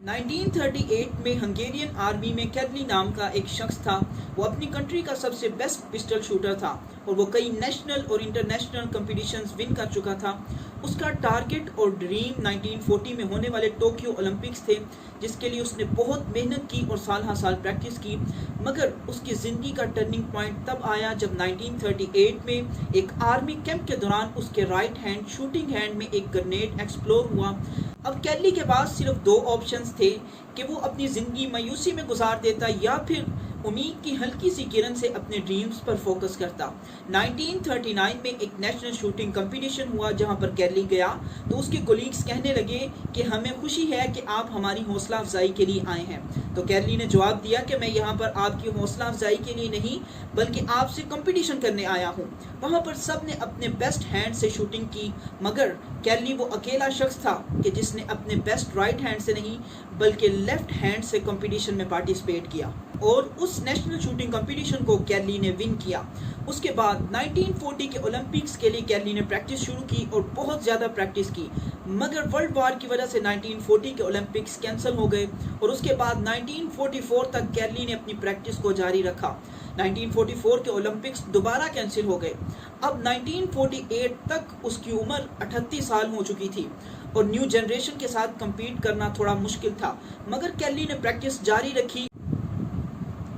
1938 में Hungarian army में कैडली नाम का एक शख्स था। वो अपनी कंट्री का सबसे बेस्ट पिस्टल शूटर था और वो कई नेशनल और इंटरनेशनल कंपटीशंस विन कर चुका था। उसका टारगेट और ड्रीम 1940 में होने वाले टोक्यो ओलंपिक्स थे, जिसके लिए उसने बहुत मेहनत की और साल हर साल प्रैक्टिस की। मगर उसकी ज़िंदगी का टर्निंग पॉइंट तब आया जब 1938 में एक आर्मी कैंप के दौरान उसके राइट हैंड शूटिंग हैंड में एक ग्रेनेड एक्सप्लोर हुआ। अब कैडली के पास सिर्फ दो ऑप्शंस थे कि वो अपनी ज़िंदगी मायूसी में गुजार देता या फिर उम्मीद की हल्की सी किरण से अपने ड्रीम्स पर फोकस करता। 1939 में एक नेशनल शूटिंग कंपटीशन हुआ जहां पर कैडली गया तो उसके कोलीग्स कहने लगे कि हमें खुशी है कि आप हमारी हौसला अफजाई के लिए आए हैं। तो कैडली ने जवाब दिया कि मैं यहाँ पर आपकी हौसला अफजाई के लिए नहीं बल्कि आपसे कंपटीशन करने आया हूँ। वहाँ पर सब ने अपने बेस्ट हैंड से शूटिंग की, मगर कैडली वो अकेला शख्स था कि जिसने अपने बेस्ट राइट हैंड से नहीं बल्कि लेफ्ट हैंड से कंपटीशन में पार्टिसिपेट किया और उस नेशनल शूटिंग कंपटीशन को कैडली ने विन किया। उसके बाद 1940 के ओलंपिक्स के लिए कैडली ने प्रैक्टिस शुरू की और बहुत ज़्यादा प्रैक्टिस की, मगर वर्ल्ड वार की वजह से 1940 के ओलंपिक्स कैंसिल हो गए और उसके बाद 1944 तक कैडली ने अपनी प्रैक्टिस को जारी रखा। 1944 के ओलंपिक्स दोबारा कैंसिल हो गए। अब 1948 तक उसकी उम्र 38 साल हो चुकी थी और न्यू जनरेशन के साथ compete करना थोड़ा मुश्किल था, मगर कैडली ने प्रैक्टिस जारी रखी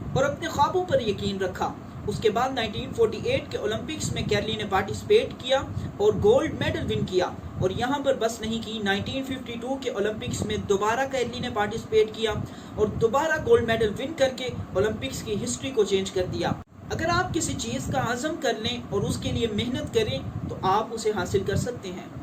और अपने ख्वाबों पर यकीन रखा। उसके बाद 1948 के ओलंपिक्स में कैडली ने पार्टिसिपेट किया और गोल्ड मेडल विन किया और यहाँ पर बस नहीं की। 1952 के ओलंपिक्स में दोबारा कैडली ने पार्टिसिपेट किया और दोबारा गोल्ड मेडल विन करके ओलंपिक्स की हिस्ट्री को चेंज कर दिया। अगर आप किसी चीज़ का आज़म कर लें और उसके लिए मेहनत करें तो आप उसे हासिल कर सकते हैं।